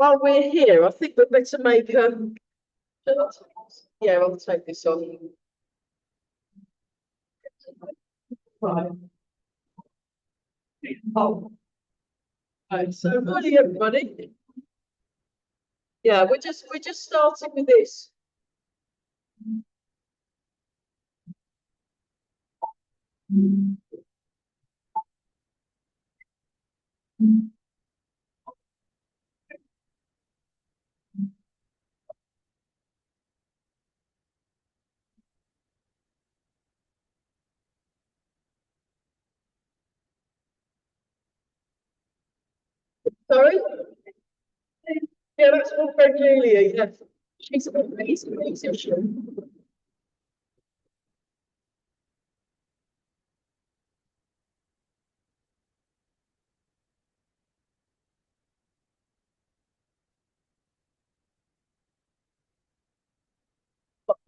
while we're here, I think we'd better make yeah, I'll take this off. Right. Oh. Right, so morning everybody. Yeah, we're just starting with this. Sorry? Yeah, that's all Fred Julia, yes. She's a amazing musician.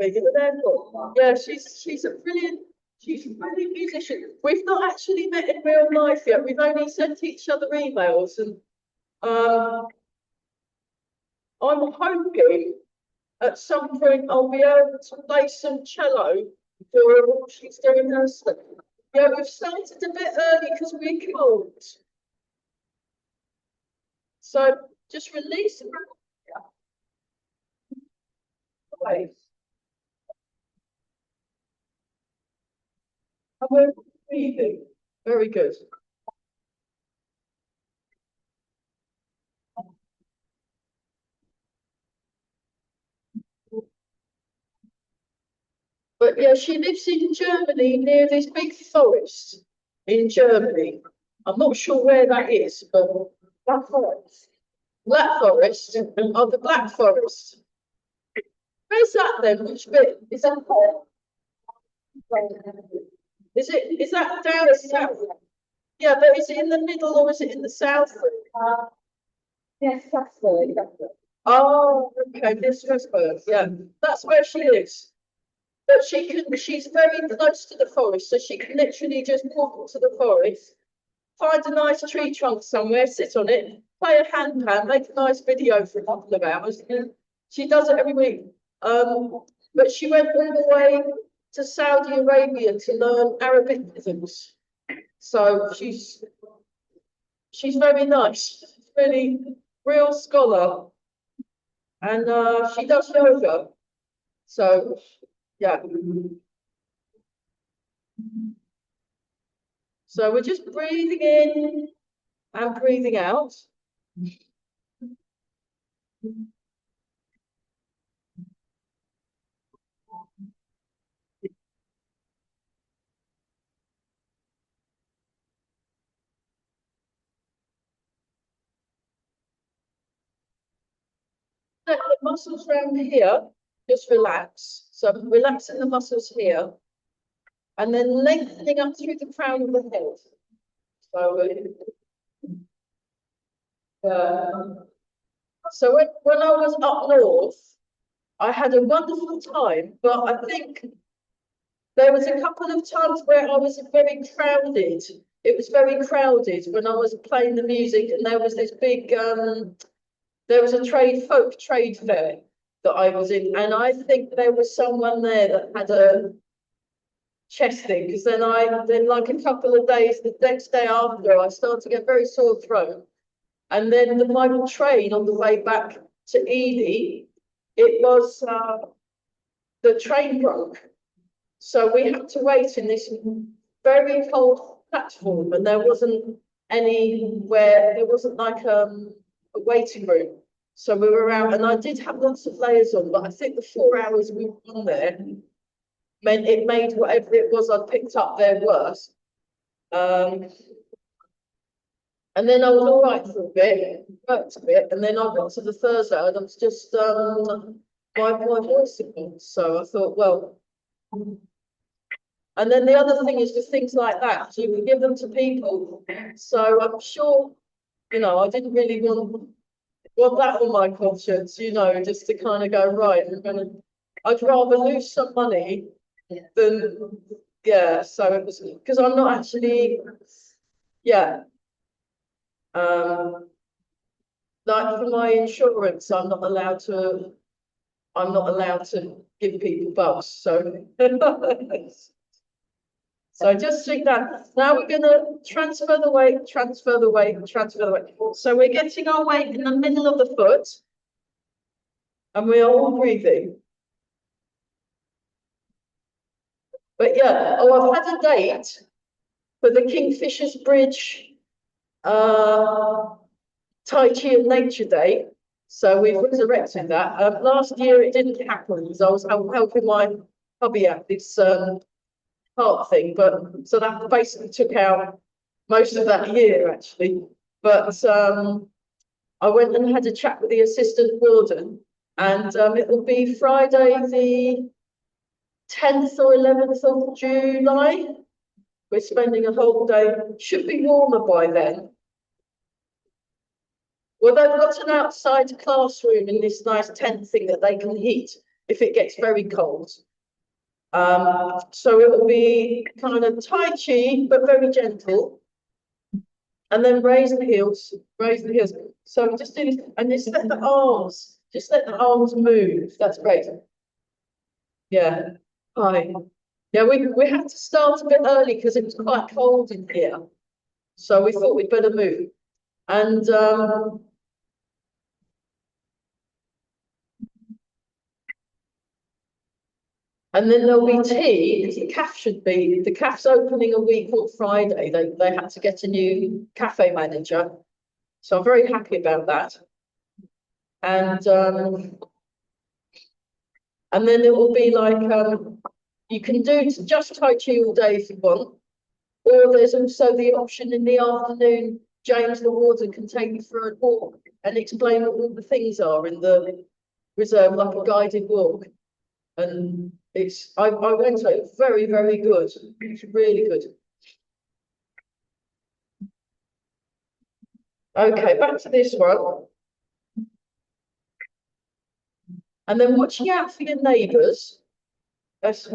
Yeah, she's a brilliant musician. We've not actually met in real life yet. We've only sent each other emails, and I'm hoping at some point I'll be able to play some cello for her while she's doing her stuff. Yeah, we've started a bit early because we're cold. So just release it. Away. And we're breathing. Very good. But yeah, she lives in Germany near this big forest in Germany. I'm not sure where that is, but Black Forest. Black Forest. Oh, the Black Forest. Where's that then? Which bit? Is that is that down south? Yeah, but is it in the middle or is it in the south? Yes, that's right. Oh, okay, this was birth. Yeah, that's where she lives. But she's very close to the forest, so she can literally just walk to the forest, find a nice tree trunk somewhere, sit on it, play a handpan, make a nice video for a couple of hours. She does it every week. But she went all the way to Saudi Arabia to learn Arabic rhythms. So she's very nice. She's really real scholar. And she does yoga. So yeah. So we're just breathing in and breathing out. Let the muscles around here just relax. So relaxing the muscles here and then lengthening up through the crown of the head. So, so when I was up north, I had a wonderful time, but I think there was a couple of times where I was very crowded. It was very crowded when I was playing the music, and there was this big there was a folk trade fair that I was in, and I think there was someone there that had a chest thing, because then like a couple of days, the next day after, I started to get very sore throat. And then my train on the way back to Ely, it was the train broke. So we had to wait in this very cold platform, and there wasn't like a waiting room. So we were out, and I did have lots of layers on, but I think the 4 hours we were on there meant it made whatever it was I picked up there worse. And then I was all right for a bit, worked a bit, and then I got to the Thursday, and I was just my voice again. So I thought, well. And then the other thing is just things like that. You can give them to people. So I'm sure, I didn't really want that on my conscience, just to kind of go, right, I'd rather lose some money than, yeah. So it was, because I'm not actually, yeah. Like, for for my insurance, I'm not allowed to give people bugs. So, so just see that. Now we're going to transfer the weight, transfer the weight, transfer the weight. So we're getting our weight in the middle of the foot, and we're all breathing. But yeah, oh, I've had a date for the Kingfishers Bridge Tai Chi and Nature Day. So we've resurrected that. Last year it didn't happen because I was helping my hubby out this heart thing, but so that basically took out most of that year actually. But I went and had a chat with the assistant warden, and it will be Friday the 10th or 11th of July. We're spending a whole day. Should be warmer by then. Well, they've got an outside classroom in this nice tent thing that they can heat if it gets very cold. So it will be kind of Tai Chi, but very gentle. And then raise the heels, raise the heels. So just do this, and just let the arms move. That's great. Yeah. Hi. Yeah, we had to start a bit early because it was quite cold in here. So we thought we'd better move. And then there'll be tea, as the cafe should be. The cafe's opening a week on Friday. They had to get a new cafe manager. So I'm very happy about that. And then it will be like you can do just Tai Chi all day if you want. Or there's also the option in the afternoon, James the warden can take you for a walk and explain what all the things are in the reserve, like a guided walk. And I went to it, very, very good. It's really good. Okay, back to this one. And then watching out for your neighbours. That's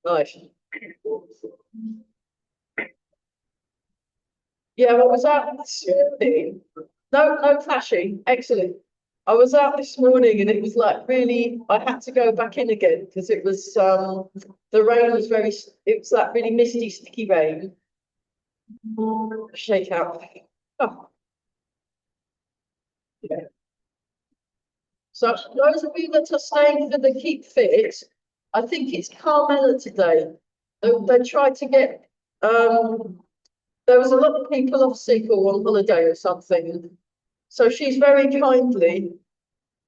nice. Yeah, what was that this morning? No clashing. Excellent. I was out this morning and it was like really, I had to go back in again because it was the rain was it was like really misty, sticky rain. Shake out. Oh. Yeah. So those of you that are staying for the Keep Fit, I think it's Carmela today. They tried to get there was a lot of people off sick or on holiday or something. So she's very kindly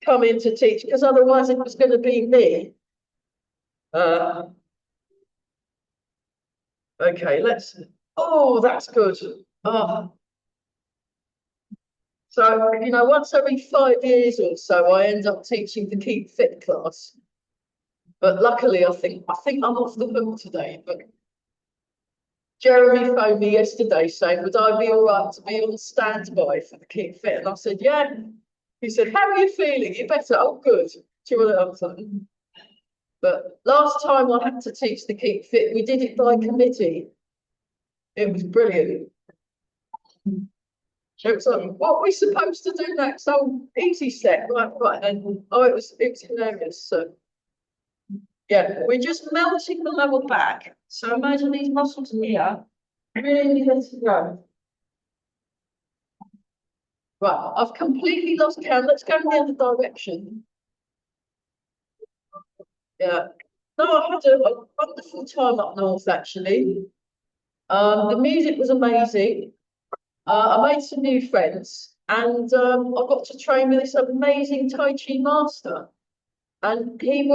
come in to teach, because otherwise it was going to be me. Okay, oh, that's good. Oh. So, you know, once every 5 years or so, I end up teaching the Keep Fit class. But luckily, I think I'm off the hook today. But Jeremy phoned me yesterday saying, would I be all right to be on standby for the Keep Fit? And I said, yeah. He said, how are you feeling? You better? Oh, good. Do you want to have something? But last time I had to teach the Keep Fit, we did it by committee. It was brilliant. It was like, what are we supposed to do next? Oh, easy step, right. And oh, it was hilarious. So yeah, we're just melting the lower back. So imagine these muscles here really letting go. Right, I've completely lost count. Let's go in the other direction. Yeah. No, I had a wonderful time up north actually. The music was amazing. I made some new friends, and I got to train with this amazing Tai Chi master. And it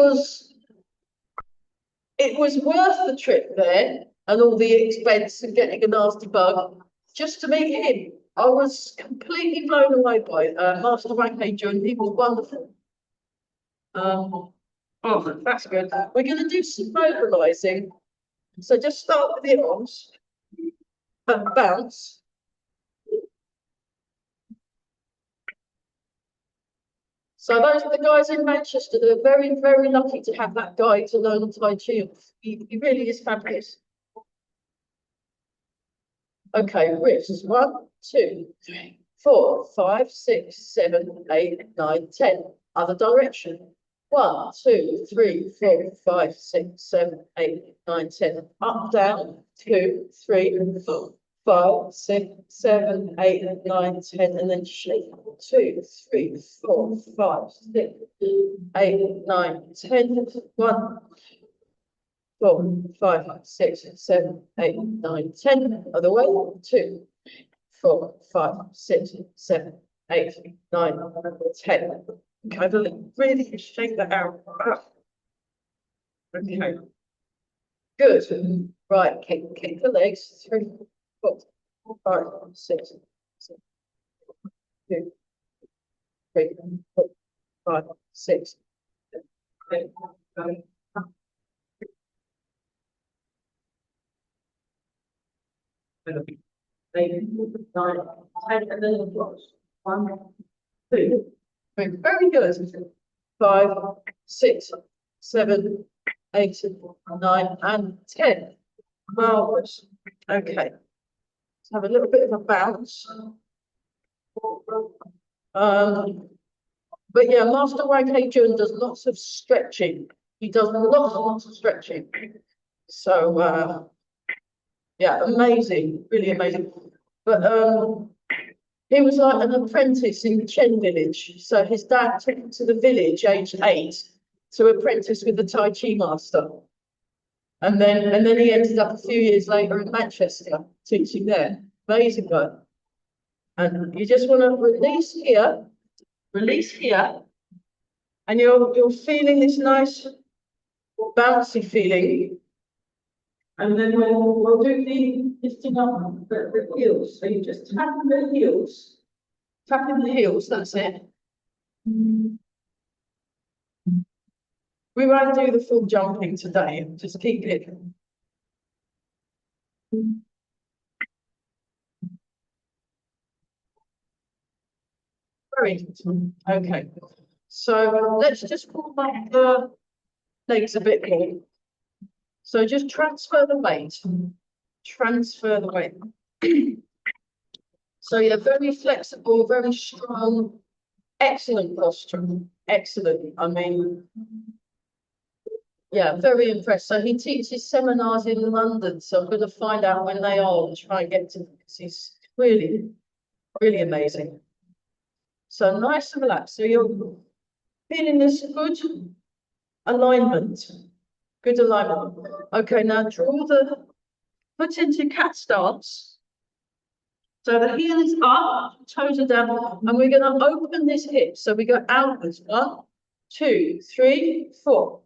was worth the trip there and all the expense and getting a nasty bug just to meet him. I was completely blown away by Master Wang Hei Jun. He was wonderful. Oh, that's good. We're going to do some mobilizing. So just start with the arms and bounce. So those are the guys in Manchester. They're very, very lucky to have that guy to learn Tai Chi. He really is fabulous. Okay, wrists. 1, 2, 3, 4, 5, 6, 7, 8, 9, 10. Other direction. 1, 2, 3, 4, 5, 6, 7, 8, 9, 10. Up, down. 2, 3, 4, 5, 6, 7, 8, 9, 10. And then shake. 2, 3, 4, 5, 6, 8, 9, 10. 1, 4, 5, 6, 7, 8, 9, 10. Other way. 2, 4, 5, 6, 7, 8, 9, 10. Kind of really shake that out. Okay. Good. Right, kick the legs. 3, 4, 5, 6, 7, 2, 3, 4, 5, 6, 7, 8, 9, 10, and then applause. 1, 2, 3. Very good. 5, 6, 7, 8, 9, and 10. Marvelous. Okay. Let's have a little bit of a bounce. But yeah, Master Wang Hei Jun does lots of stretching. He does lots of stretching. So yeah, amazing, really amazing. But he was like an apprentice in Chen village. So his dad took him to the village aged 8 to apprentice with the Tai Chi master. And then he ended up a few years later in Manchester teaching there. Amazing guy. And you just want to release here, and you're feeling this nice bouncy feeling. And then we'll do the lifting up the heels. So you just tap the heels. Tapping the heels, that's it. We won't do the full jumping today, just keep it. Very good. Okay. So let's just pull up the legs a bit more. So just transfer the weight. Transfer the weight. So you're very flexible, very strong, excellent posture. Excellent. I mean, yeah, very impressed. So he teaches seminars in London. So I'm going to find out when they are and try and get to them because he's really, really amazing. So nice and relaxed. So you're feeling this good alignment. Good alignment. Okay, now draw the foot into cat stance. So the heel is up, toes are down, and we're going to open this hip. So we go outwards. 1, 2, 3, 4,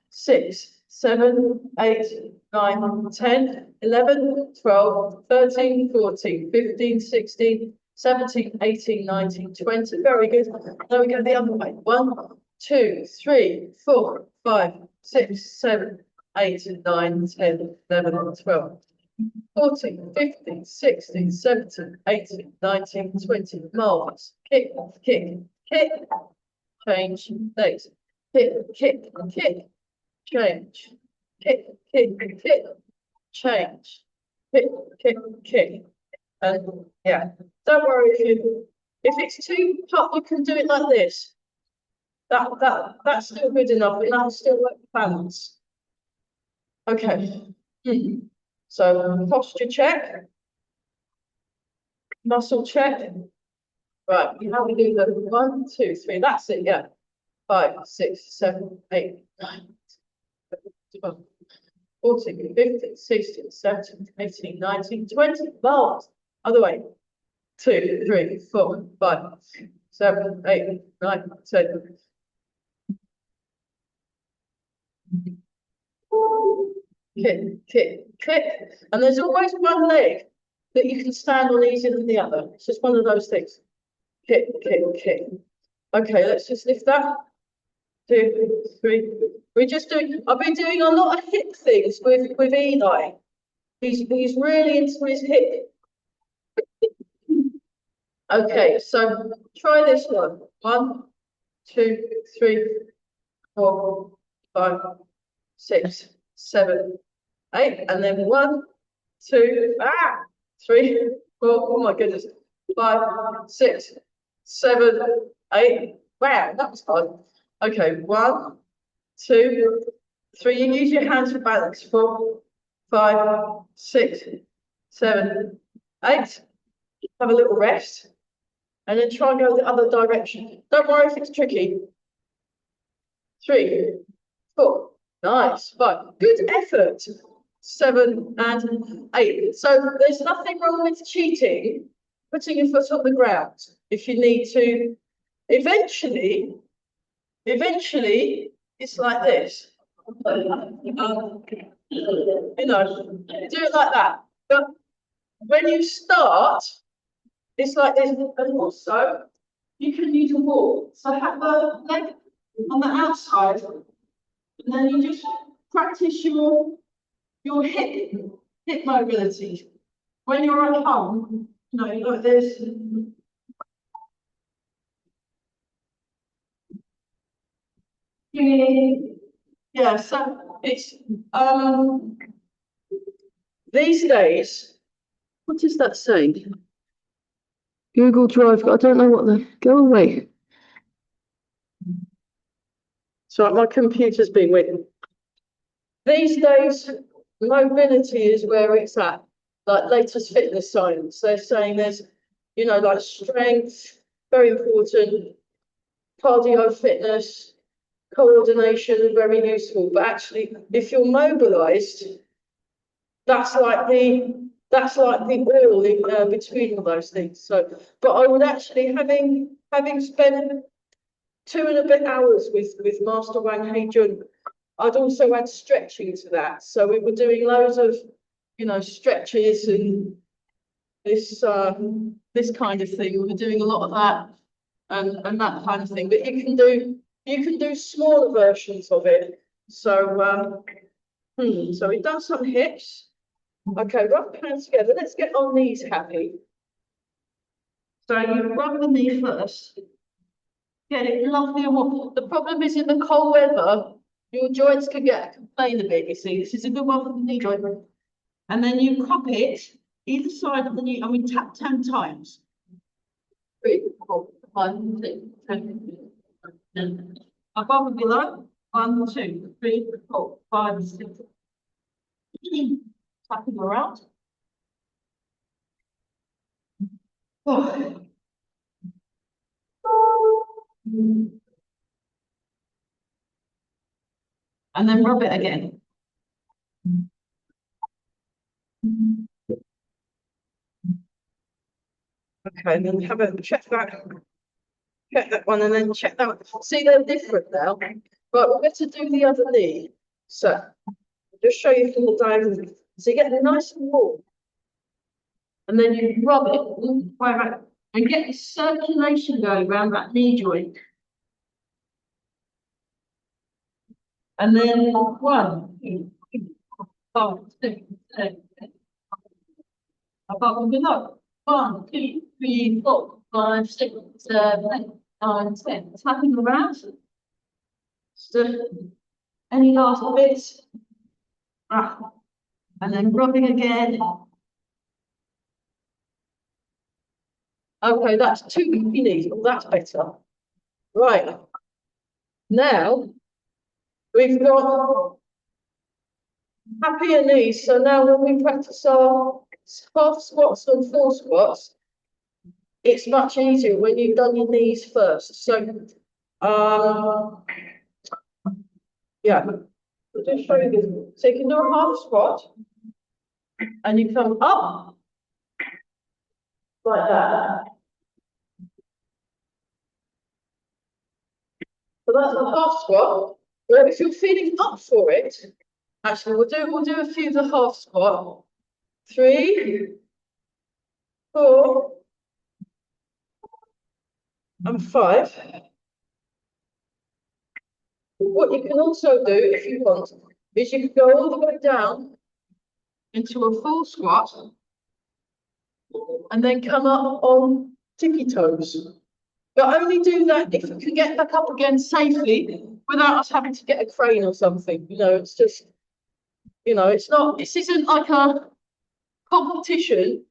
6, 7, 8, 9, 10, 11, 12, 13, 14, 15, 16, 17, 18, 19, 20. Very good. Now we go the other way. 1, 2, 3, 4, 5, 6, 7, 8, 9, 10, 11, 12. 14, 15, 16, 17, 18, 19, 20. Marvelous. Kick, kick, kick. Change legs. Kick, kick, kick. Change. Kick, kick, kick. Change. Kick, kick, kick. And yeah, don't worry if it's too hot, you can do it like this. That's still good enough. That'll still work the balance. Okay. So posture check, muscle check. Right, you have to do the 1, 2, 3. That's it, yeah. 5, 6, 7, 8, 9, 12, 14, 15, 16, 17, 18, 19, 20. Bars. Other way. 2, 3, 4, 5, 7, 8, 9, 10. Kick, kick, kick. And there's always one leg that you can stand on easier than the other. It's just one of those things. Kick, kick, kick. Okay, let's just lift that. 2, 3. I've been doing a lot of hip things with Eli. He's really into his hip. Okay, so try this one. 1, 2, 3, 4, 5, 6, 7, 8, and then 1, 2, 3, 4. Oh my goodness. 5, 6, 7, 8. Wow, that was fun. Okay, 1, 2, 3. You use your hands for balance. 4, 5, 6, 7, 8. Have a little rest. And then try and go the other direction. Don't worry if it's tricky. 3, 4. Nice. 5. Good effort. 7 and 8. So there's nothing wrong with cheating, putting your foot on the ground if you need to. Eventually, it's like this. You know, do it like that. But when you start, it's like this. And also, you can use a wall. So have the leg on the outside, and then you just practice your hip mobility. When you're at home, like this. Yeah, so it's these days, what is that saying? Google Drive, I don't know what the go away. So my computer's been waiting. These days, mobility is where it's at, like latest fitness science. They're saying there's, like strength, very important, cardio fitness, coordination, very useful. But actually, if you're mobilized, that's like the oil in, between all those things. So, but I would actually, having spent 2 and a bit hours with Master Wang Hei Jun, I'd also add stretching to that. So we were doing loads of, stretches and this kind of thing. We were doing a lot of that and that kind of thing. But you can do smaller versions of it. So so we've done some hips. Okay, rub hands together. Let's get our knees happy. So you rub the knee first. Get it lovely and warm. The problem is in the cold weather, your joints can complain a bit, you see. This is a good one for the knee joint. And then you cup it either side of the knee, and we tap 10 times. 3, 4, 5, 6, 7, above and below. 1, 2, 3, 4, 5, 6. Tapping around. Oh. And then rub it again. Okay, and then have a check that one, and then check that one. See, they're different now. But we're going to do the other knee. So I'll just show you from the diagonal. So you get it nice and warm. And then you rub it and get the circulation going around that knee joint. And then 1, 2, 3, 4, 5, 6, 7, 8. Above and below. 1, 2, 3, 4, 5, 6, 7, 8, 9, 10. Tapping around. So, any last bits? Right. And then rubbing again. Okay, that's 2 knees. Oh, that's better. Right. Now, we've got happier knees. So now when we practice our half squats and full squats, it's much easier when you've done your knees first. So, yeah, I'll just show you this. So you can do a half squat, and you come up like that. So that's a half squat. Well, if you're feeling up for it, actually, we'll do a few of the half squat. 3, 4, and 5. What you can also do, if you want, is you can go all the way down into a full squat and then come up on tippy toes. But only do that if you can get back up again safely without us having to get a crane or something. It's just, it's not, this isn't like a competition.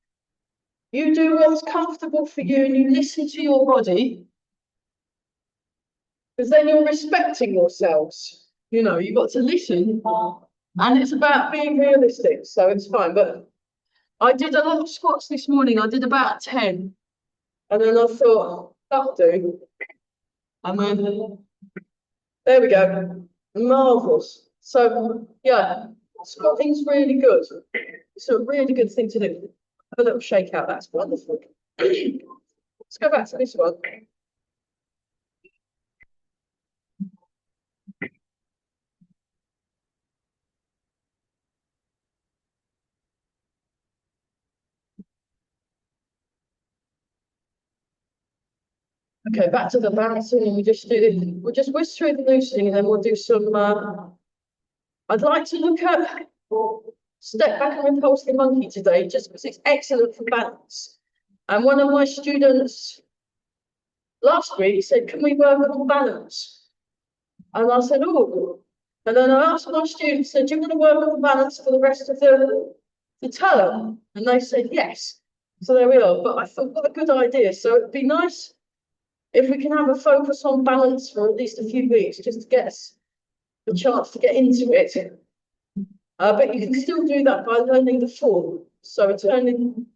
You do what's comfortable for you and you listen to your body. Because then you're respecting yourselves. You know, you've got to listen. And it's about being realistic, so it's fine. But I did a lot of squats this morning. I did about 10. And then I thought, that'll do. And then, there we go. Marvellous. So, yeah, squatting's really good. It's a really good thing to do. Have a little shake out. That's wonderful. Let's go back to this one. Okay, back to the balancing, and we'll just whisk through the loosening, and then we'll do some. I'd like to look at step back and repulse the monkey today, just because it's excellent for balance. And one of my students last week said, "Can we work on balance?" And I said, "Oh." And then I asked my students, "Do you want to work on balance for the rest of the term?" And they said yes. So there we are. But I thought, what a good idea. So it'd be nice if we can have a focus on balance for at least a few weeks, just to get us the chance to get into it. But you can still do that by learning the form. So turning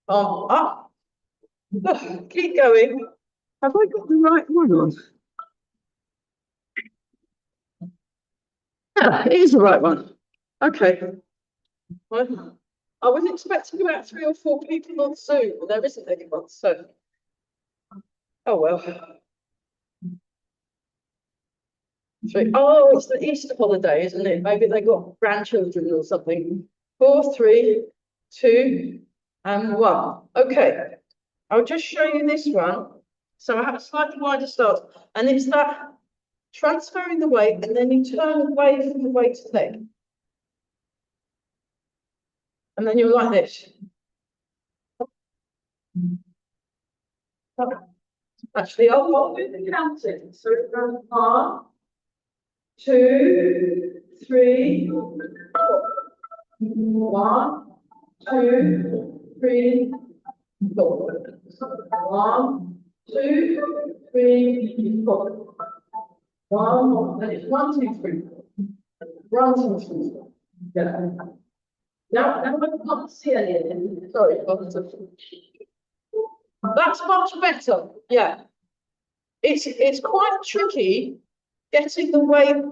arm up. Oh, keep going. Have I got the right one on? Yeah, it is the right one. Okay. Well, I was expecting about 3 or 4 people on Zoom, and there isn't anyone, so. Oh well. Oh, it's the Easter holiday, isn't it? Maybe they got grandchildren or something. 4, 3, 2, and 1. Okay. I'll just show you this one. So I have a slightly wider start, and it's that transferring the weight, and then you turn away from the weighted leg. And then you're like this. Actually, I'll do the counting. So it goes 1, 2, 3, 4. 1, 2, 3, 4. 1, 2, 3, 4. 1, and it's 1, 2, 3, 4. 1, 2, 3, 4. Yeah. Now I can't see anything. Sorry, that's much better. Yeah. It's quite tricky getting the weight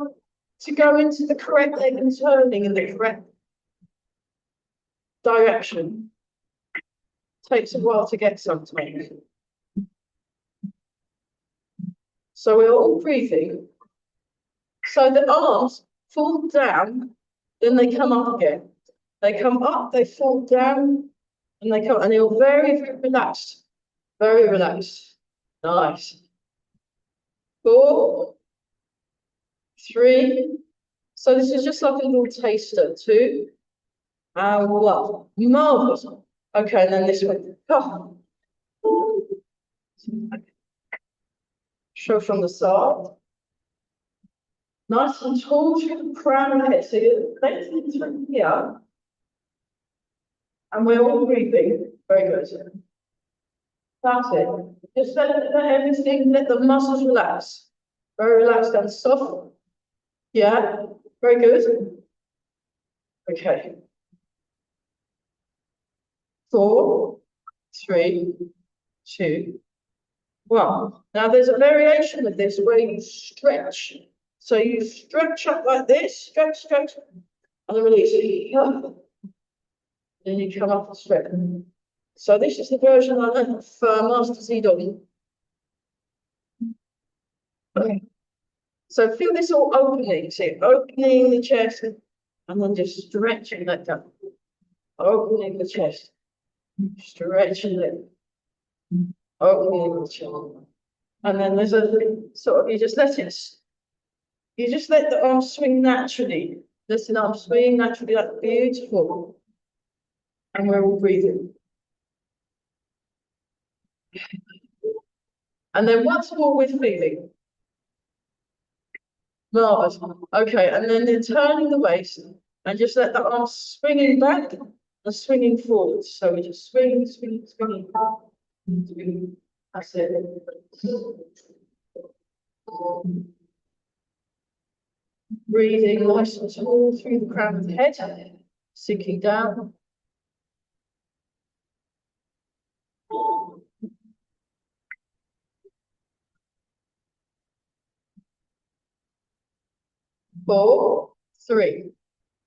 to go into the correct leg and turning in the correct direction. Takes a while to get sometimes. So we're all breathing. So the arms fall down, then they come up again. They come up, they fall down, and they come, and you're very, very relaxed. Very relaxed. Nice. 4, 3. So this is just like a little taster. 2, and 1. Marvelous. Okay, and then this one. Oh. Show from the side. Nice and tall through the crown of the head. So you're lengthening through here. And we're all breathing. Very good. That's it. Just let everything, let the muscles relax. Very relaxed and soft. Yeah, very good. Okay. 4, 3, 2, 1. Now there's a variation of this where you stretch. So you stretch up like this, stretch, stretch, and then release. Then you come up and stretch. So this is the version I learned of Master Zedong. Okay. So feel this all opening. See, opening the chest and then just stretching that down. Opening the chest, stretching it, opening the chest. And then there's a sort of, you just let the arm swing naturally. Let the arm swing naturally, that's beautiful. And we're all breathing. And then once more with feeling. Marvelous. Okay, and then turning the waist and just let the arm swinging back and swinging forwards. So we just swing, swing, swinging, swing. That's it. Breathing nice and tall through the crown of the head, sinking down. Four, three,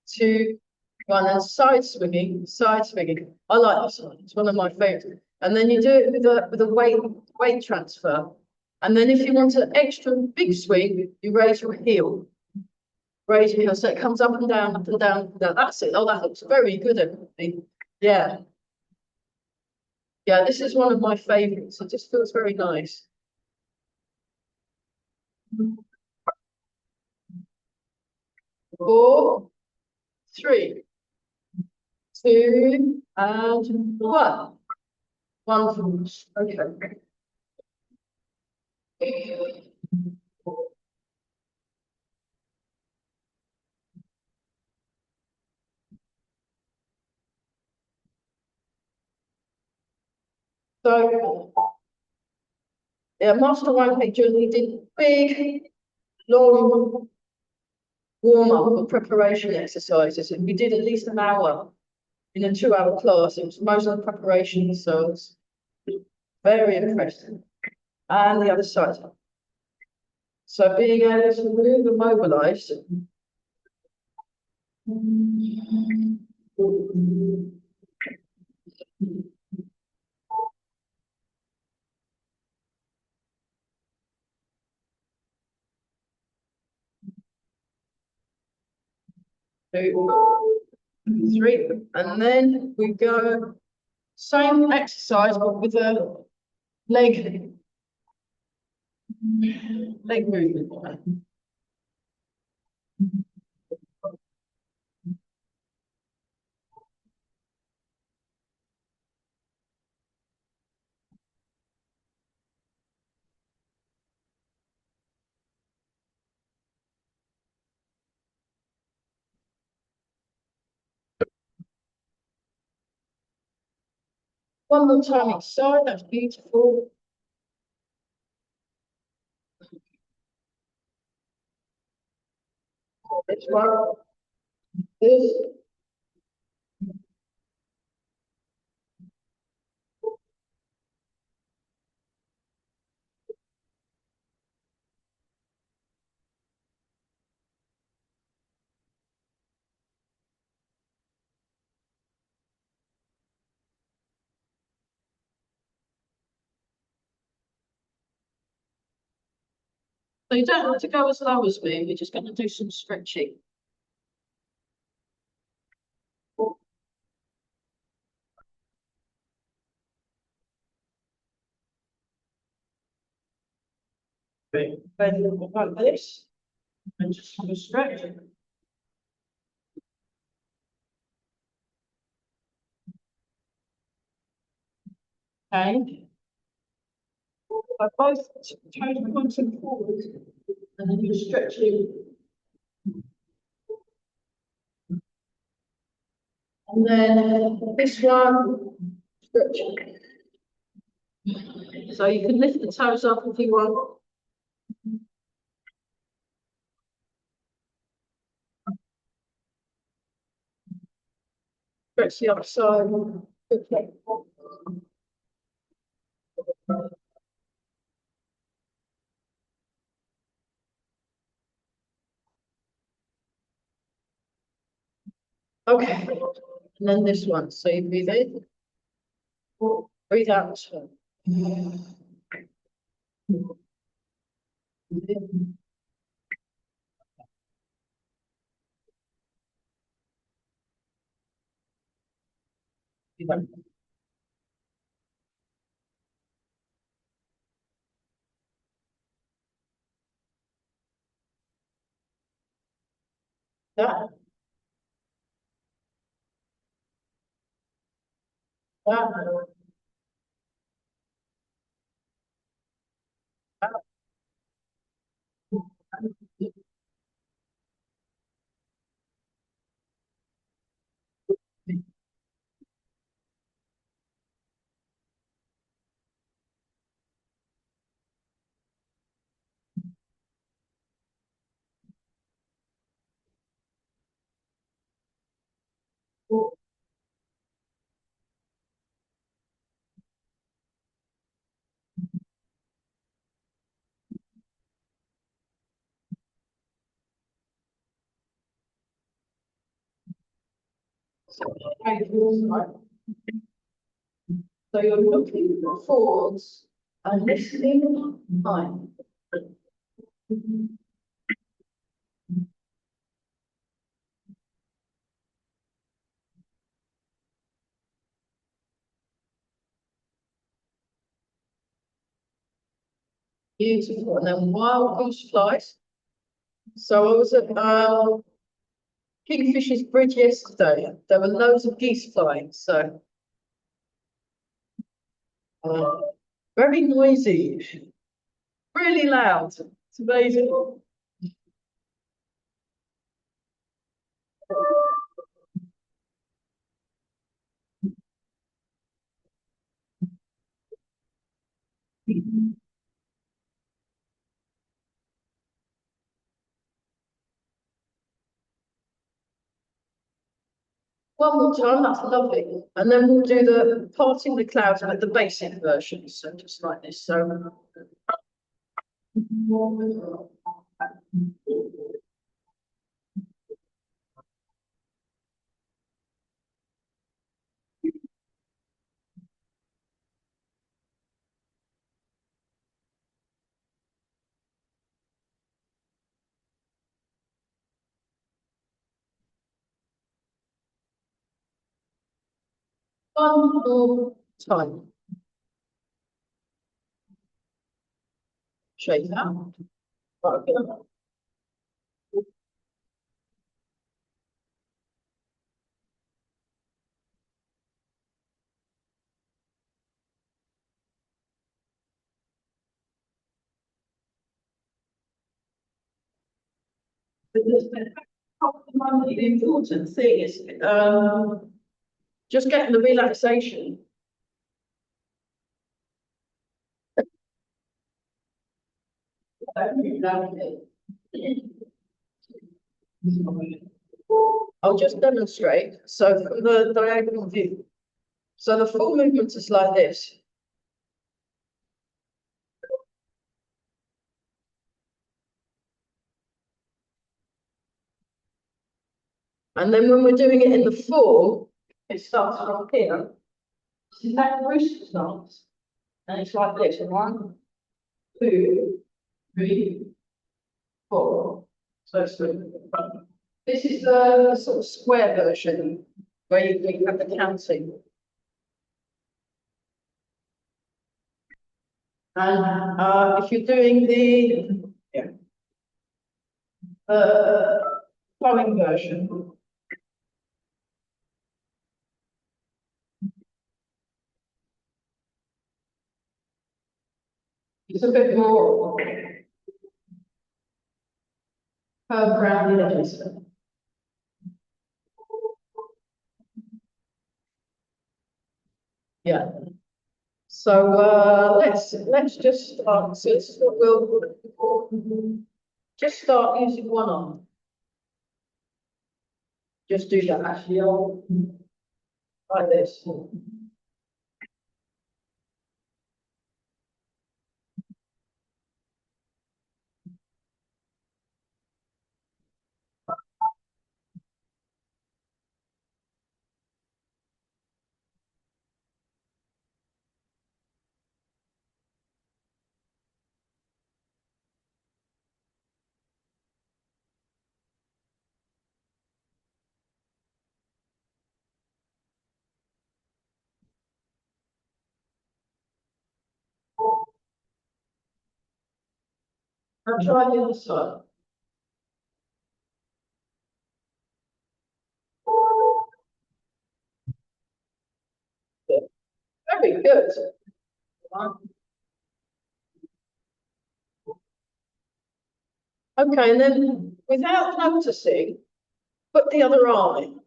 two, one, and side swinging, side swinging. I like this one. It's one of my favorites. And then you do it with a weight transfer. And then if you want an extra big swing, you raise your heel. Raise your heel so it comes up and down, up and down, up and down. That's it. Oh, that looks very good, everybody. Yeah. Yeah, this is one of my favorites. It just feels very nice. 4, 3, 2, and 1. Wonderful. Okay. So, yeah, Master One picture, he did big, long warm-up or preparation exercises, and we did at least an hour in a 2-hour class. It was most of the preparation, so it's very impressive. And the other side. So being able to move and mobilize. Two, three, and then we go same exercise but with a leg movement. One more time each side. That's beautiful. This one. This. So you don't have to go as low as me. We're just going to do some stretching. Bend like this and just have a stretch. Okay. By both toes pointing forward, and then you're stretching. And then this one, stretching. So you can lift the toes up if you want. Stretch the other side. Okay. Okay. And then this one. So you breathe in. Breathe out. That. That. So you're looking forwards and listening behind. Beautiful. And then wild goose flies. So I was at Kingfisher's Bridge yesterday. There were loads of geese flying. So very noisy, really loud. It's amazing. One more time, that's lovely. And then we'll do the parting the clouds with the basic version. So just like this. So one more time. Shake that. Okay. The important thing is just getting the relaxation. I'll just demonstrate. So from the diagonal view. So the full movement is like this. And then when we're doing it in the full, it starts from here. This is that rooster stance. And it's like this. 1, 2, 3, 4. So it's this is the sort of square version where you have the counting. And if you're doing the flowing version, it's a bit more curved around the edges. Yeah. So let's just start. So this is what we'll just start using one arm. Just do that actually like this. I'll try the other side. Very good. Okay, and then without noticing, put the other arm in.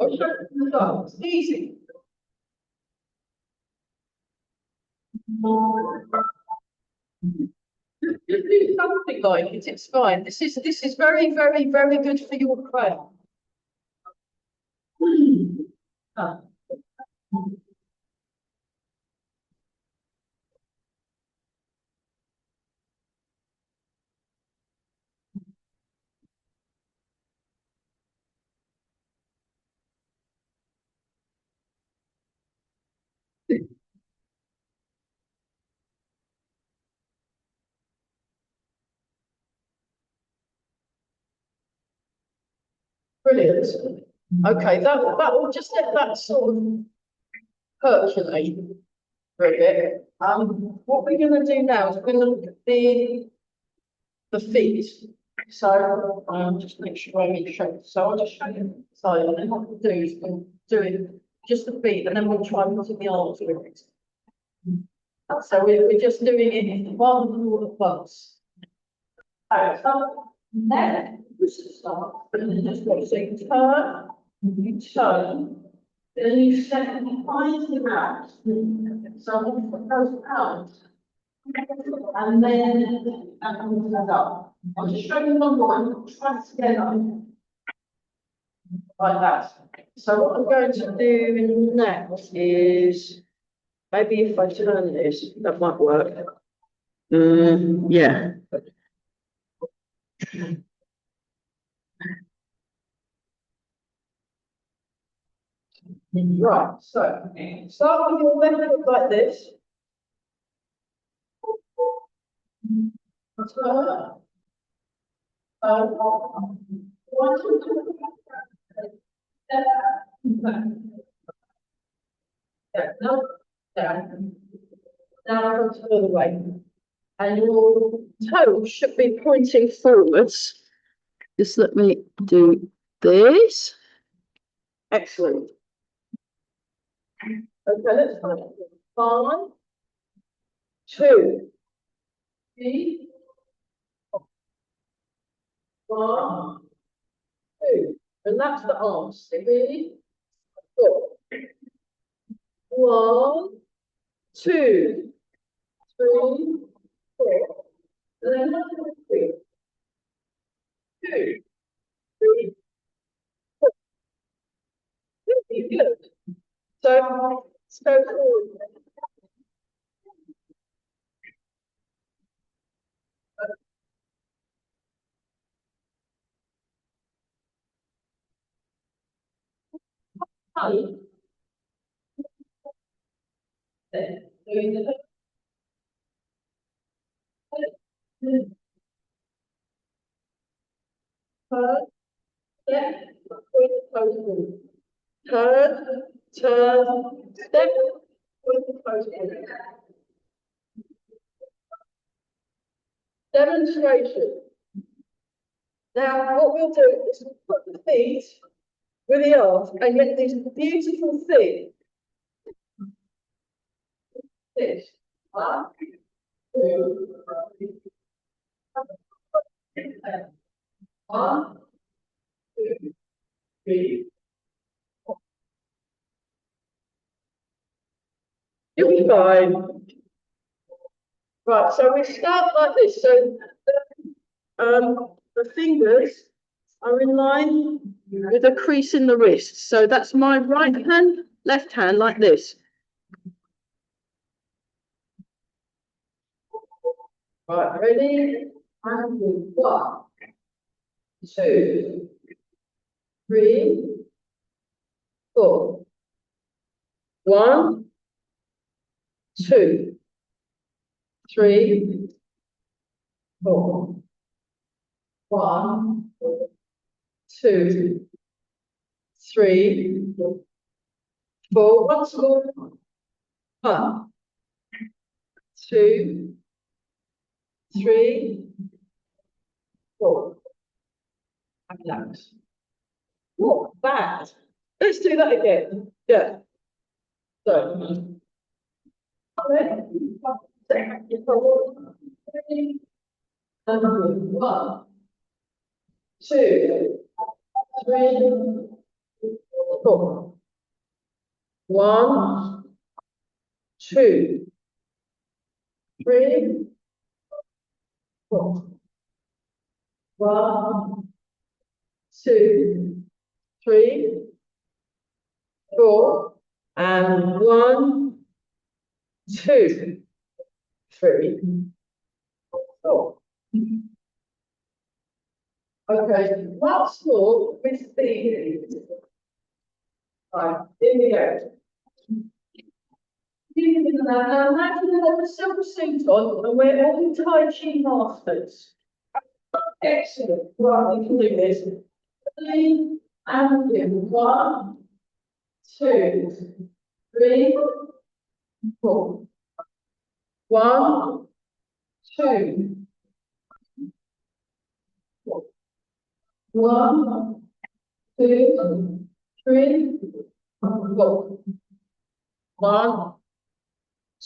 It's easy. Just do something like it, it's fine. This is very, very, very good for your crown. Ah. Brilliant. Okay, that will just let that sort of percolate for a bit. What we're going to do now is we're going to look at the feet. So just make sure I make shape. So I'll just show you. So and then what we'll do is we'll do it just the feet, and then we'll try putting the arms with it. So we're just doing it one all at once. So then we should start. And then just go. So you turn, then you step behind the out. So it goes out. And then that comes up. I'll just show you one more. Try to get up like that. So what I'm going to do next is maybe if I turn this, that might work. Yeah. Right. So start with your left foot like this. Turn. One, two, yeah, no, down. Now I go to the other way. And your toes should be pointing forwards. Just let me do this. Excellent. Okay, let's try it. 1, 2, 3, 1, 2. And that's the arms. 3, 4. 1, 2, 3, 4. And then 1, 2, 2, 3, 4. Really good. So let's go forward. There. Turn, step, with the toes forward. Turn, step, with the toes forward. Demonstration. Now, what we'll do is we'll put the feet with the arms and get this beautiful thing. This. 1, 2, 1, 2, 3. You'll be fine. Right, so we start like this. So the fingers are in line with a crease in the wrist. So that's my right hand, left hand like this. Right, ready? And 1, 2, 3, 4. 1, 2, 3, 4. 1, 2, 3, 4. Once more. 1, 2, 3, 4. And relax. Not bad. Let's do that again. Yeah. So. Okay. 1, 2, 3, 4. 1, 2, 3, 4. 1, 2, 3, 4. And 1, 2, 3, 4. Okay, once more with the right, here we go. Now imagine we've got the silk suit on and we're all Tai Chi masters. Excellent. Right, we can do this. 3 and do 1, 2, 3, 4. 1, 2, 4. 1, 2, 3, 4. 1,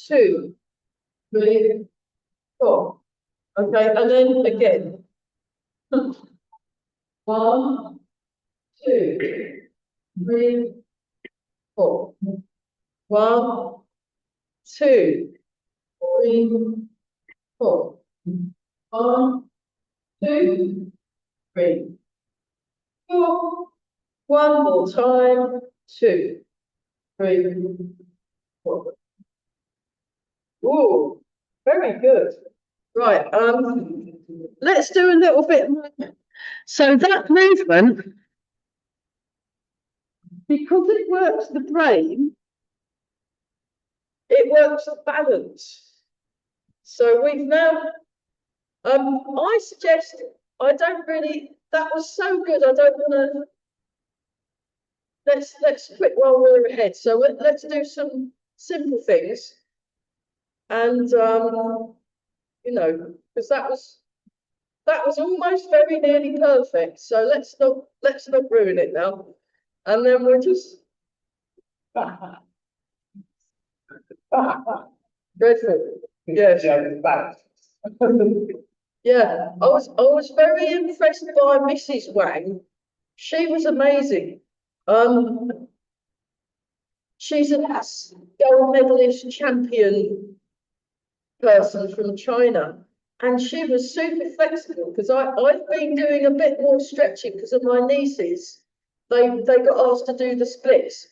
2, 3, 4. Okay, and then again. 1, 2, 3, 4. 1, 2, 3, 4. 1, 2, 3, 4. One more time. 2, 3, 4. Ooh, very good. Right, let's do a little bit more. So that movement, because it works the brain, it works the balance. So we've now, I suggest, I don't really, that was so good, I don't want to, let's quit while we're ahead. So let's do some simple things. And, you know, because that was almost very nearly perfect. So let's not ruin it now. And then we'll just dreadful. Yes. Yeah, I was very impressed by Mrs. Wang. She was amazing. She's a gold medalist champion person from China. And she was super flexible because I've been doing a bit more stretching because of my nieces. They got asked to do the splits.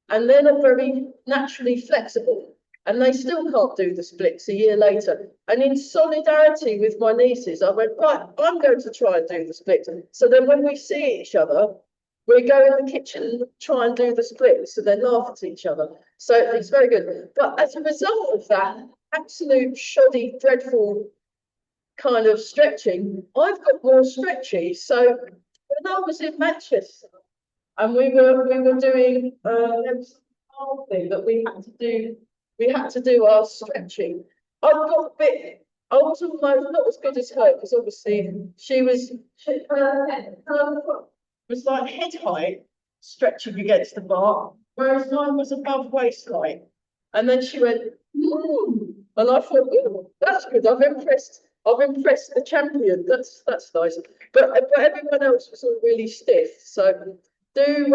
And they're not very naturally flexible. And they still can't do the splits a year later. And in solidarity with my nieces, I went, right, I'm going to try and do the splits. So then when we see each other, we go in the kitchen and try and do the splits and then laugh at each other. So it's very good. But as a result of that absolute shoddy, dreadful kind of stretching, I've got more stretchy. So when I was in Manchester and we were doing there was a thing that we had to do our stretching. I got a bit, I was almost not as good as her because obviously her head was like head height stretching against the bar, whereas mine was above waist height. And then she went, and I thought, oh, that's good. I've impressed the champion. That's nice. But everyone else was all really stiff. So you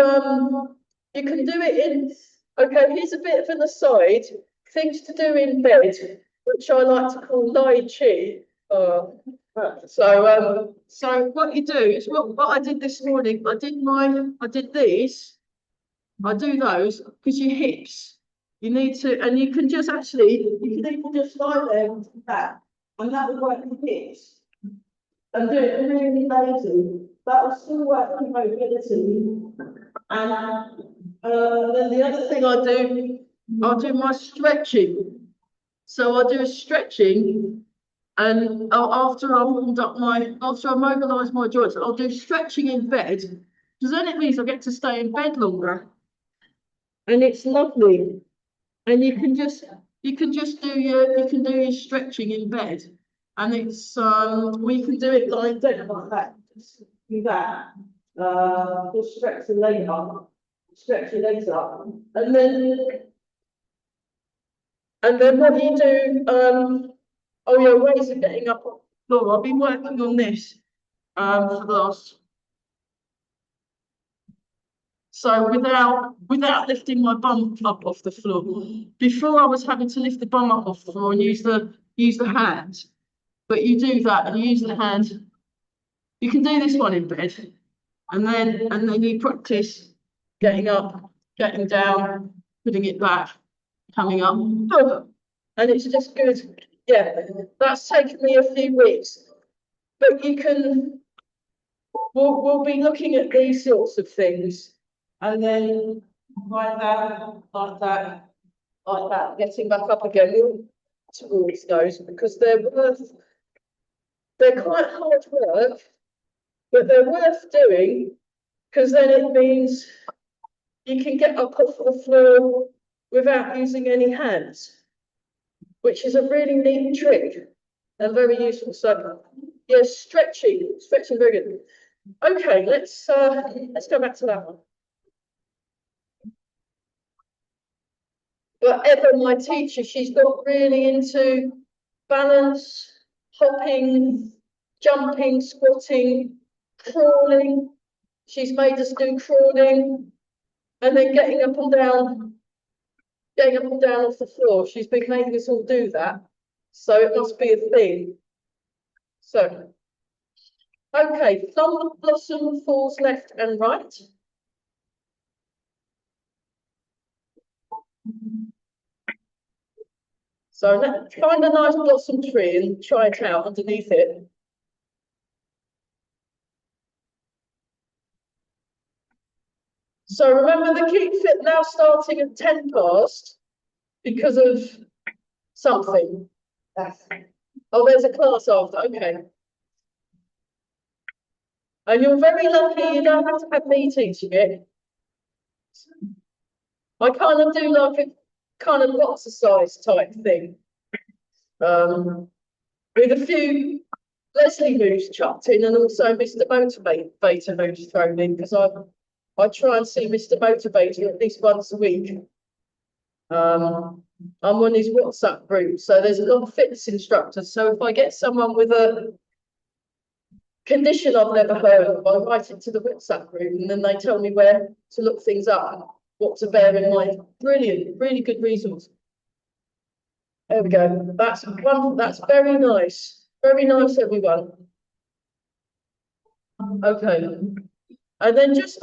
can do it in. Okay, here's a bit of an aside. Things to do in bed, which I like to call Lai Chi. So what you do is what I did this morning. I did these. I do those because your hips. You need to, and you can just you can even just lie there and do that, and that will work your hips. And do it really lazy. That will still work your mobility. And then the other thing I'll do my stretching. So I'll do a stretching, and after I mobilise my joints, I'll do stretching in bed, because then it means I get to stay in bed longer. And it's lovely. And you can just do your stretching in bed. And it's we can do it lying down like that. Just do that. Just stretch the leg up, stretch your legs up, and then what you do, oh yeah, ways of getting up on the floor. I've been working on this for the last. So without lifting my bum up off the floor. Before I was having to lift the bum up off the floor and use the hand. But you do that and you use the hand. You can do this one in bed. And then you practice getting up, getting down, putting it back, coming up. And it's just good. Yeah, that's taken me a few weeks. But we'll be looking at these sorts of things. And then like that, like that, getting back up again towards those because they're quite hard work, but they're worth doing because then it means you can get up off the floor without using any hands, which is a really neat trick and very useful. So, yes, stretching, very good. Okay, let's go back to that one. But Eva, my teacher, she's got really into balance, hopping, jumping, squatting, crawling. She's made us do crawling and then getting up and down off the floor. She's been making us all do that. So it must be a thing. So, okay, thumb blossom falls left and right. So find a nice blossom tree and try it out underneath it. So remember the Keep Fit now starting at 10 past because of something. Oh, there's a class after, okay. And you're very lucky you don't have to have meetings yet. I kind of do like a kind of exercise type thing. With a few Leslie moves chucked in and also Mr. Motivator moves thrown in because I try and see Mr. Motivator at least once a week. I'm on his WhatsApp group, so there's a lot of fitness instructors. So if I get someone with a condition I've never heard of, I write it to the WhatsApp group and then they tell me where to look things up, what to bear in mind. Brilliant, really good resource. There we go. That's very nice. Very nice, everyone. Okay. And then just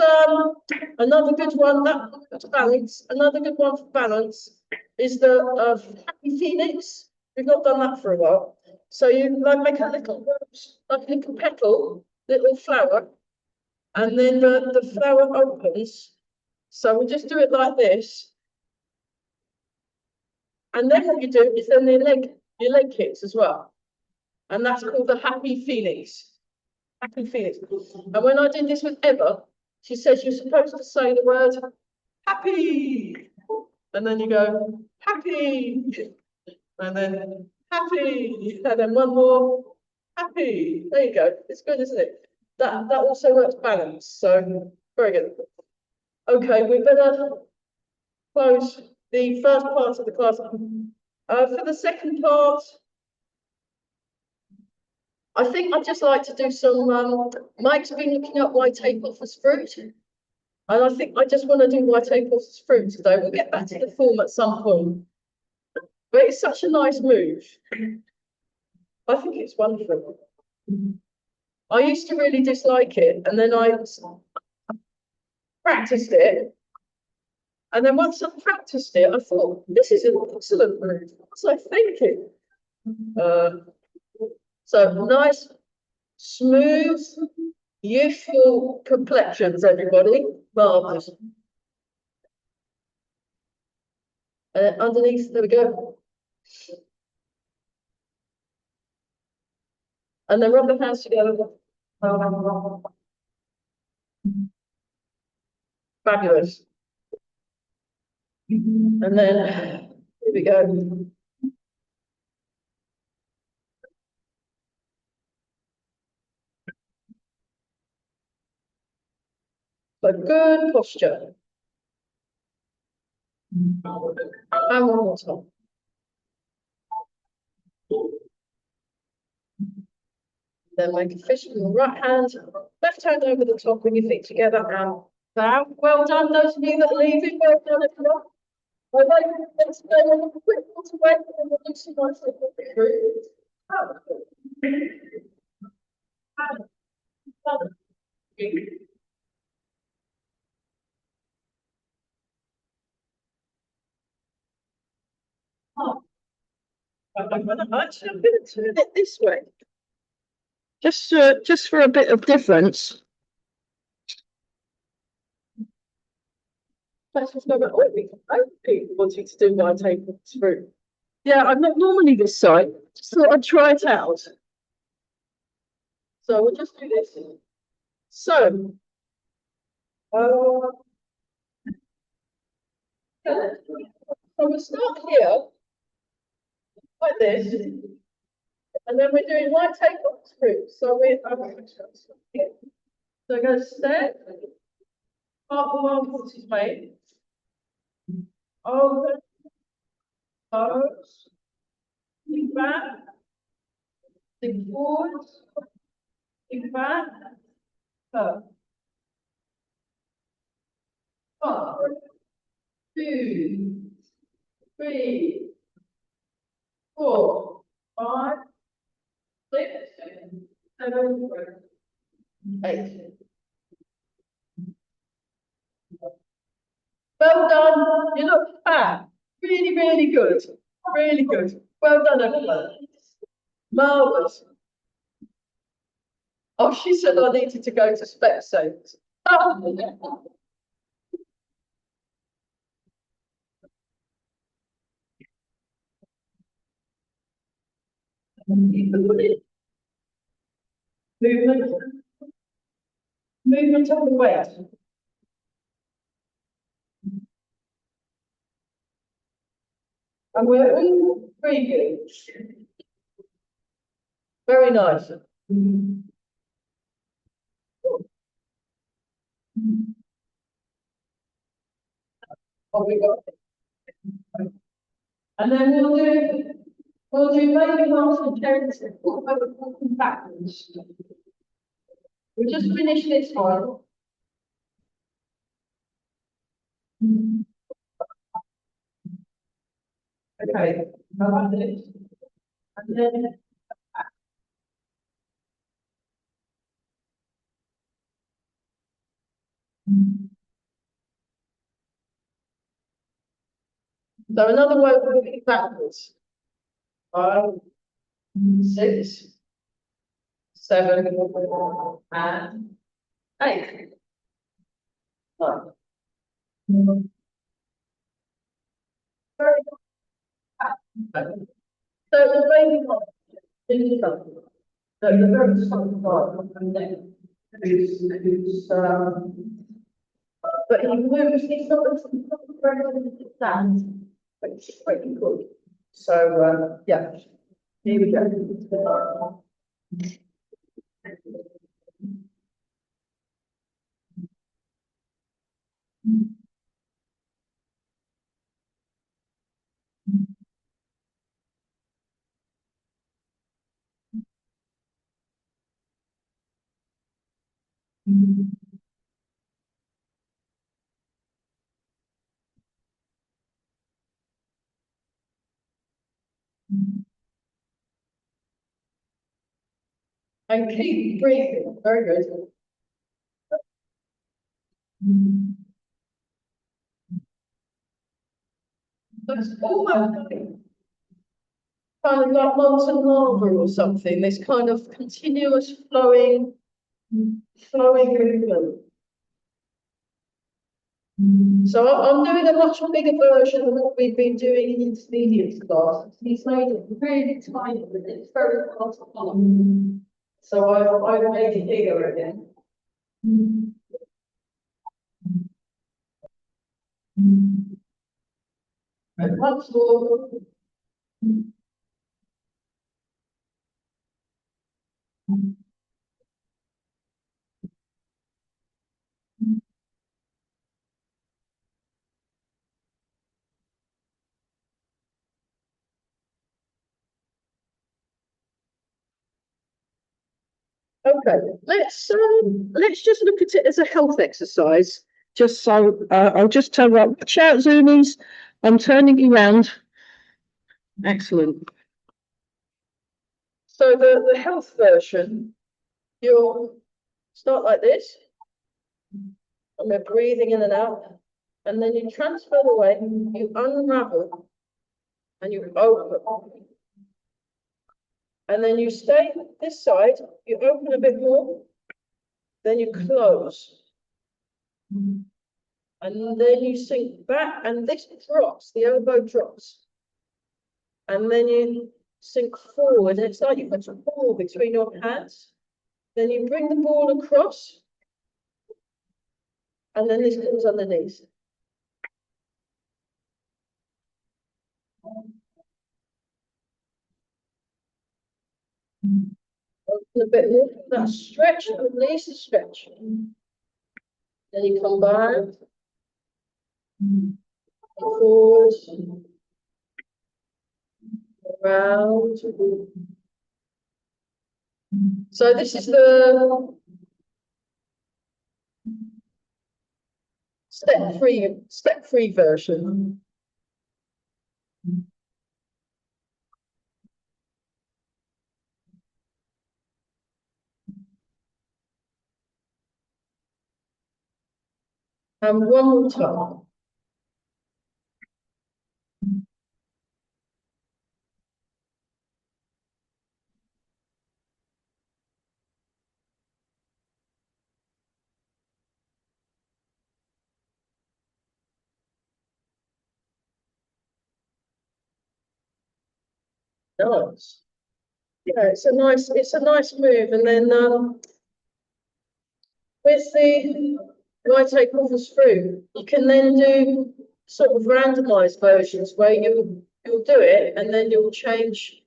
another good one for balance. Another good one for balance is the Happy Phoenix. We've not done that for a while. So you like make a little petal, little flower, and then the flower opens. So we just do it like this. And then what you do is then your leg kicks as well. And that's called the Happy Phoenix. Happy Phoenix. And when I did this with Eva, she says you're supposed to say the word happy. And then you go, happy. And then happy. And then one more, happy. There you go. It's good, isn't it? That also works balance. So very good. Okay, we better close the first part of the class. For the second part, I think I'd just like to do some, Mike's been looking up why tape off as fruit. And I think I just want to do why tape off as fruit today. We'll get back to the form at some point. But it's such a nice move. I think it's wonderful. I used to really dislike it, and then I practiced it. And then once I practiced it, I thought, this is an excellent move. What's I thinking? So nice, smooth, youthful complexions, everybody. Marvellous. Underneath, there we go. And then rub the hands together. Fabulous. And then, here we go. So good posture. And one more time. Then make a fist with your right hand, left hand over the top, bring your feet together and bow. Well done, those of you that are leaving. Well done, everyone. I'd like to go a little quick water break and we'll do some nice little through. Actually, I'm going to turn it this way. Just for a bit of difference. Let's just go back. Oh, people wanting to do my table through. Yeah, I'm not normally this side. Just thought I'd try it out. So we'll just do this. So, uh, so we'll start here, like this, and then we're doing white table through. So we're so go step, part one, which is made, over, close, think back, think forward, think back, up. 1, 2, 3, 4, 5, 6, 7, 8. Well done. You look fat. Really, really good. Really good. Well done, everyone. Marvellous. Oh, she said I needed to go to Specsavers. Oh. Movement of the weight. And we're all very good. Very nice. Oh, we got it. And then we'll do maybe one character walking backwards. We'll just finish this one. Okay, like this. And then so another way of looking backwards. 5, 6, 7, and 8. So the baby one is something. So the very strong part from there is but he moves, he's not very stand, but it's pretty good. So yeah, here we go. And keep breathing, very good. That's almost kind of like molten lava or something, this kind of continuous flowing movement. So I'm doing a much bigger version of what we've been doing in intermediate class. He's made it really tiny, but it's very hard to follow. So I've made it bigger again. And once more. Okay, let's just look at it as a health exercise. Just so I'll just turn up. Watch out, Zoomies. I'm turning you round. Excellent. So the health version, you'll start like this, and we're breathing in and out, and then you transfer the weight, you unravel, and you open. And then you stay this side, you open a bit more, then you close. And then you sink back, and this drops, the elbow drops. And then you sink forward, and it's like you've got a ball between your hands. Then you bring the ball across, and then this comes underneath. Open a bit more, that stretch, release the stretch. Then you come back, forward, around. So this is the step-free version. And one more time. Nice. Yeah, it's a nice move. And then with the right ankle through, you can then do sort of randomized versions where you'll do it and then you'll change.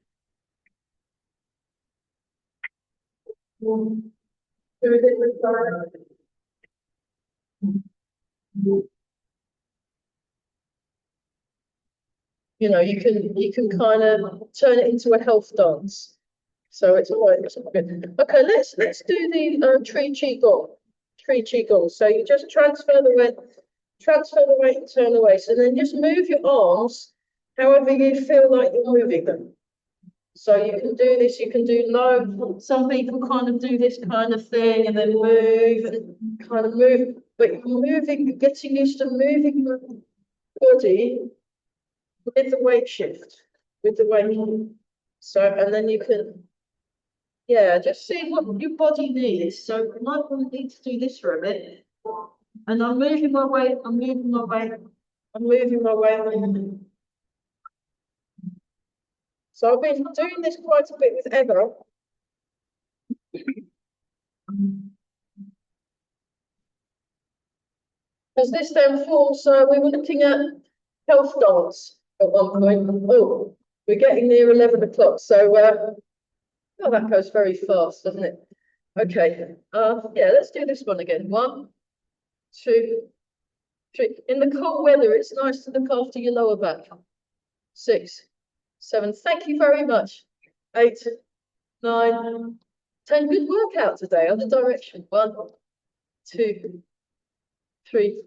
You know, you can kind of turn it into a health dance. So it's quite good. Okay, let's do the tree qigong. Tree qigong. So you just transfer the weight and turn the waist, and then just move your arms however you feel like you're moving them. So you can do this, you can do low. Some people kind of do this kind of thing and then move and kind of move, but you're moving, getting used to moving your body with the weight shift, with the weight. So, and then you can, yeah, just see what your body needs. So you might want to need to do this for a bit. And I'm moving my weight, I'm moving my weight, I'm moving my weight. So I've been doing this quite a bit with Emma. Because this then falls, we were looking at health dance at one point. Oh, we're getting near 11 o'clock. So, oh, that goes very fast, doesn't it? Okay, yeah, let's do this one again. 1, 2, 3. In the cold weather, it's nice to look after your lower back. 6, 7. Thank you very much. 8, 9, 10. Good workout today. Other direction. 1, 2, 3,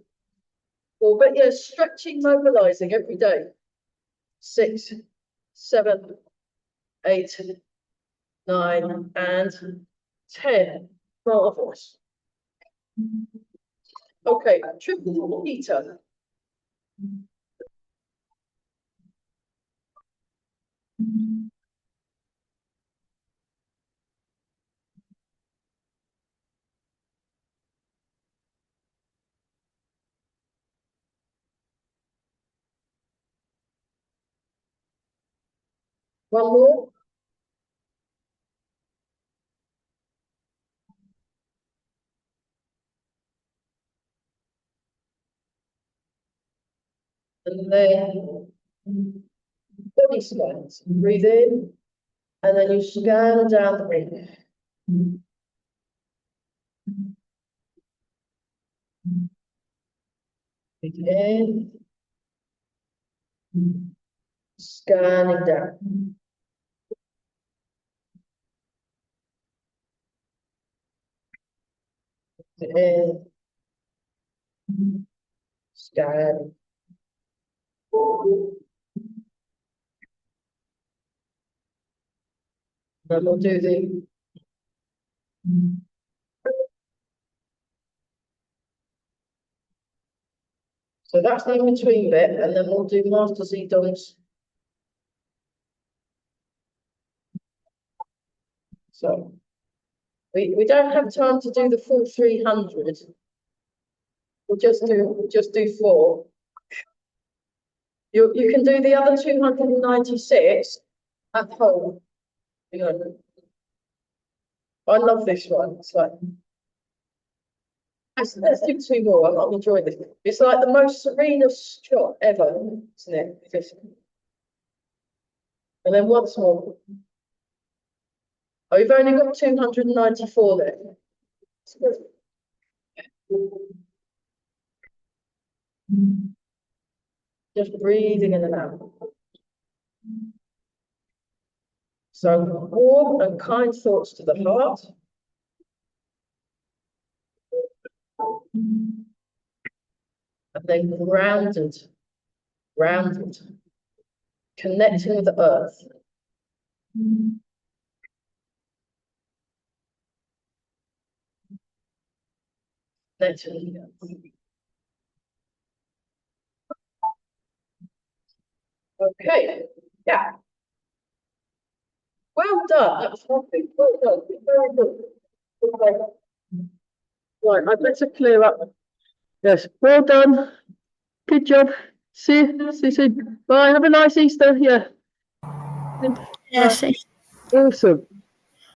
4. But yeah, stretching, mobilizing every day. 6, 7, 8, 9, and 10. Marvelous. Okay, triple heater. One more. And then body scans. Breathe in, and then you scan down the ring. Breathe in, scanning down. Breathe in, scan. Then we'll do the so that's the in-between bit, and then we'll do Master Z dance. So we don't have time to do the full 300. We'll just do 4. You can do the other 296 at home. You know. I love this one. It's like, let's do 2 more. I'm enjoying this. It's like the most serenest shot ever, isn't it? And then once more. Oh, you've only got 294 there. Just breathing in and out. So warm and kind thoughts to the heart. And then grounded, connecting with the earth. Connecting with the earth. Okay, yeah. Well done. That was lovely. Well done. Very good. Okay. Right, I better clear up. Yes, well done. Good job. See you soon. Bye. Have a nice Easter. Yeah. Yes. Awesome.